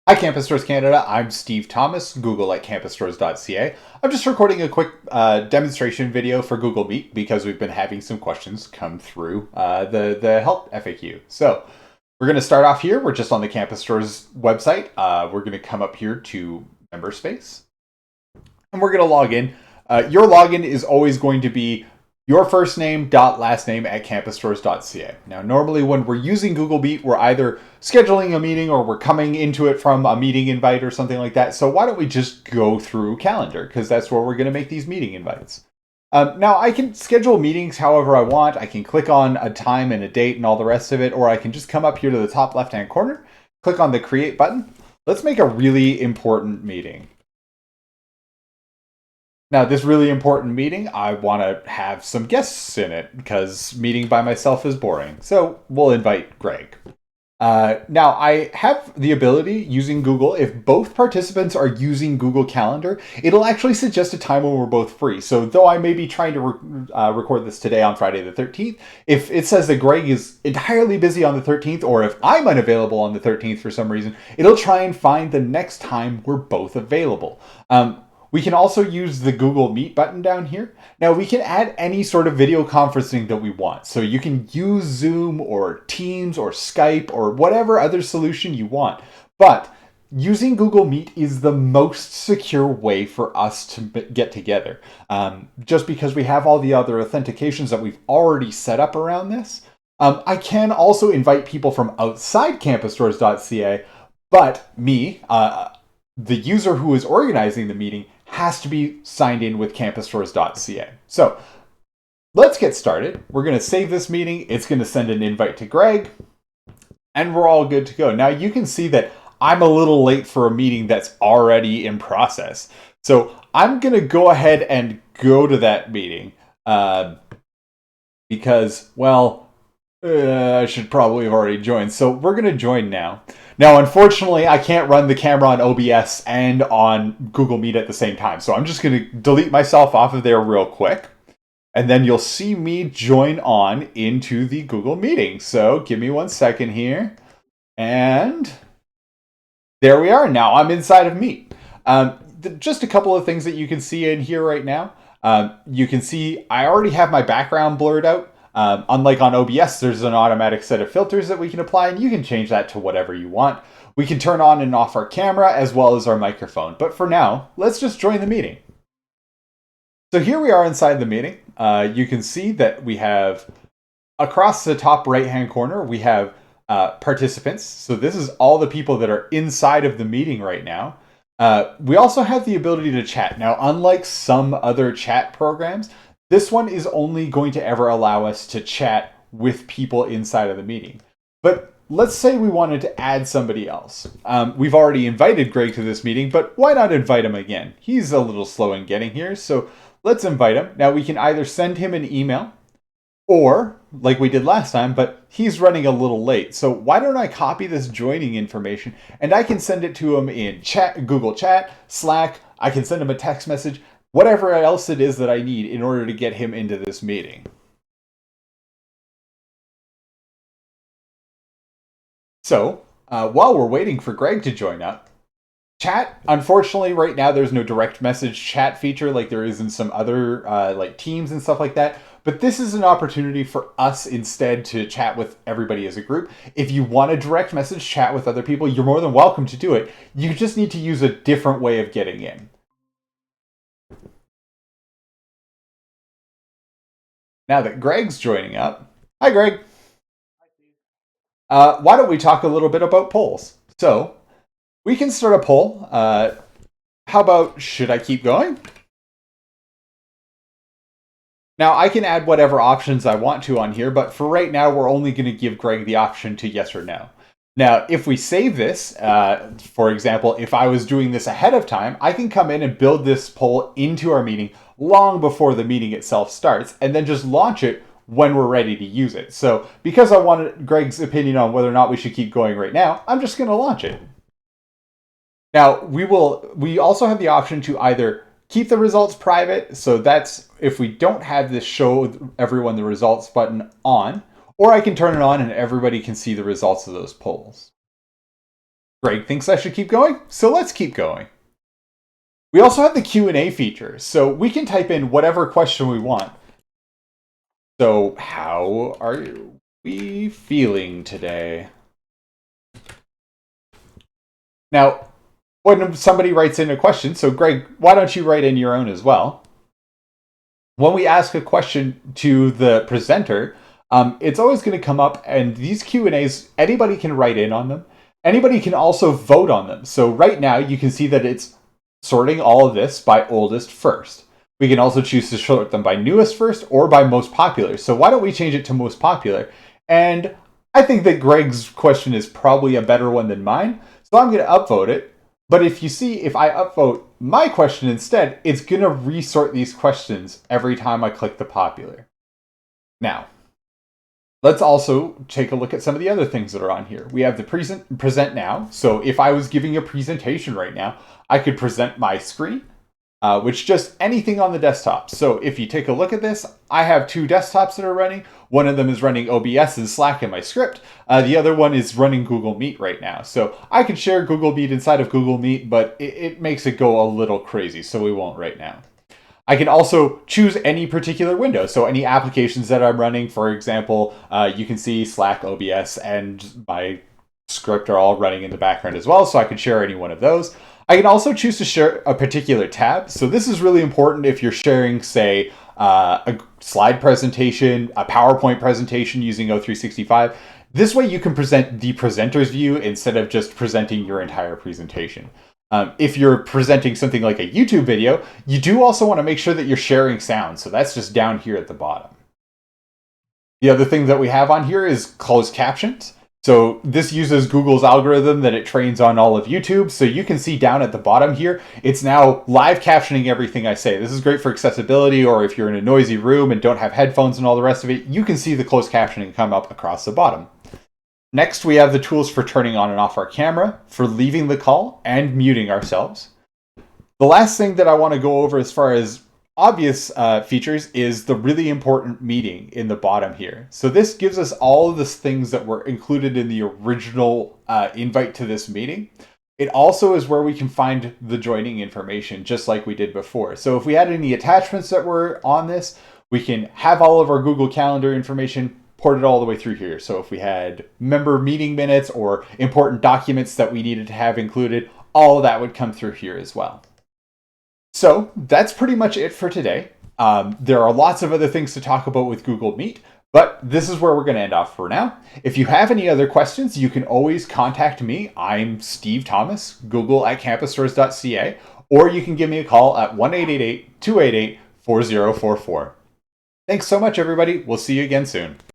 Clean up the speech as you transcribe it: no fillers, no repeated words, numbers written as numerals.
Hi, Campus Stores Canada. I'm Steve Thomas, Google at campusstores.ca. I'm just recording a quick demonstration video for Google Meet because we've been having some questions come through the help FAQ. So we're going to start off here. We're just on the Campus Stores website. We're going to come up here to Member Space, and we're going to log in. Your login is always going to be your first name dot last name at campusstores.ca. Now, normally when we're using Google Meet, we're either scheduling a meeting or we're coming into it from a meeting invite or something like that. So why don't we just go through Calendar, because that's where we're going to make these meeting invites. Now, I can schedule meetings however I want. I can click on a time and a date and all the rest of it, or I can just come up here to the top left-hand corner, click on the Create button. Let's make a really important meeting. Now, this really important meeting, I want to have some guests in it because meeting by myself is boring. So we'll invite Greg. Now, I have the ability using Google, if both participants are using Google Calendar, it'll actually suggest a time when we're both free. So though I may be trying to record this today on Friday the 13th, if it says that Greg is entirely busy on the 13th, or if I'm unavailable on the 13th for some reason, it'll try and find the next time we're both available. We can also use the Google Meet button down here. Now, we can add any sort of video conferencing that we want. So you can use Zoom or Teams or Skype or whatever other solution you want. But using Google Meet is the most secure way for us to get together. Just because we have all the other authentications that we've already set up around this. I can also invite people from outside campusstores.ca, but me, the user who is organizing the meeting, has to be signed in with campusstores.ca. So let's get started. We're going to save this meeting. It's going to send an invite to Greg, and we're all good to go. Now you can see that I'm a little late for a meeting that's already in process. So I'm going to go ahead and go to that meeting because, well, I should probably have already joined. So we're going to join now. Now, unfortunately, I can't run the camera on OBS and on Google Meet at the same time. So I'm just going to delete myself off of there real quick. And then you'll see me join on into the Google meeting. So give me 1 second here. And there we are. Now I'm inside of Meet. Just a couple of things that you can see in here right now. You can see I already have my background blurred out. Unlike on OBS, there's an automatic set of filters that we can apply, and you can change that to whatever you want. We can turn on and off our camera as well as our microphone. But for now, let's just join the meeting. So here we are inside the meeting. You can see that we have, across the top right-hand corner, we have participants. So this is all the people that are inside of the meeting right now. We also have the ability to chat. Now, unlike some other chat programs, this one is only going to ever allow us to chat with people inside of the meeting. But let's say we wanted to add somebody else. We've already invited Greg to this meeting, but why not invite him again? He's a little slow in getting here, so let's invite him. Now we can either send him an email or, like we did last time, but he's running a little late. So why don't I copy this joining information and I can send it to him in chat, Google Chat, Slack. I can send him a text message. Whatever else it is that I need in order to get him into this meeting. So, while we're waiting for Greg to join up, chat, unfortunately right now there's no direct message chat feature like there is in some other like Teams and stuff like that. But this is an opportunity for us instead to chat with everybody as a group. If you want to direct message chat with other people, you're more than welcome to do it. You just need to use a different way of getting in. Now that Greg's joining up, hi Greg. Why don't we talk a little bit about polls? So we can start a poll. How about, should I keep going? Now I can add whatever options I want to on here, but for right now, we're only going to give Greg the option to yes or no. Now, if we save this, for example, if I was doing this ahead of time, I can come in and build this poll into our meeting long before the meeting itself starts, and then just launch it when we're ready to use it. So because I wanted Greg's opinion on whether or not we should keep going right now, I'm just going to launch it. Now, we also have the option to either keep the results private, so that's if we don't have this show everyone the results button on, or I can turn it on and everybody can see the results of those polls. Greg thinks I should keep going, so let's keep going. We also have the Q&A feature, so we can type in whatever question we want. So, how are we feeling today? Now, when somebody writes in a question, so Greg, why don't you write in your own as well? When we ask a question to the presenter, it's always going to come up, and these Q&As, anybody can write in on them. Anybody can also vote on them. So right now, you can see that it's sorting all of this by oldest first. We can also choose to sort them by newest first or by most popular. So why don't we change it to most popular? And I think that Greg's question is probably a better one than mine. So I'm going to upvote it. But if you see, if I upvote my question instead, it's going to resort these questions every time I click the popular. Now, let's also take a look at some of the other things that are on here. We have the present now. So if I was giving a presentation right now, I could present my screen, which just anything on the desktop. So if you take a look at this, I have two desktops that are running. One of them is running OBS and Slack in my script. The other one is running Google Meet right now. So I can share Google Meet inside of Google Meet, but it makes it go a little crazy, so we won't right now. I can also choose any particular window. So any applications that I'm running, for example, you can see Slack, OBS, and my script are all running in the background as well. So I can share any one of those. I can also choose to share a particular tab. So this is really important if you're sharing, say, a slide presentation, a PowerPoint presentation using O365. This way you can present the presenter's view instead of just presenting your entire presentation. If you're presenting something like a YouTube video, you do also want to make sure that you're sharing sound. So that's just down here at the bottom. The other thing that we have on here is closed captions. So this uses Google's algorithm that it trains on all of YouTube. So you can see down at the bottom here, it's now live captioning everything I say. This is great for accessibility, or if you're in a noisy room and don't have headphones and all the rest of it, you can see the closed captioning come up across the bottom. Next, we have the tools for turning on and off our camera, for leaving the call, and muting ourselves. The last thing that I want to go over as far as obvious features is the really important meeting in the bottom here. So this gives us all of the things that were included in the original invite to this meeting. It also is where we can find the joining information, just like we did before. So if we had any attachments that were on this, we can have all of our Google Calendar information ported all the way through here. So if we had member meeting minutes or important documents that we needed to have included, all of that would come through here as well. So that's pretty much it for today. There are lots of other things to talk about with Google Meet, but this is where we're going to end off for now. If you have any other questions, you can always contact me. I'm Steve Thomas, google@campusstores.ca, or you can give me a call at 1-888-288-4044. Thanks so much, everybody. We'll see you again soon.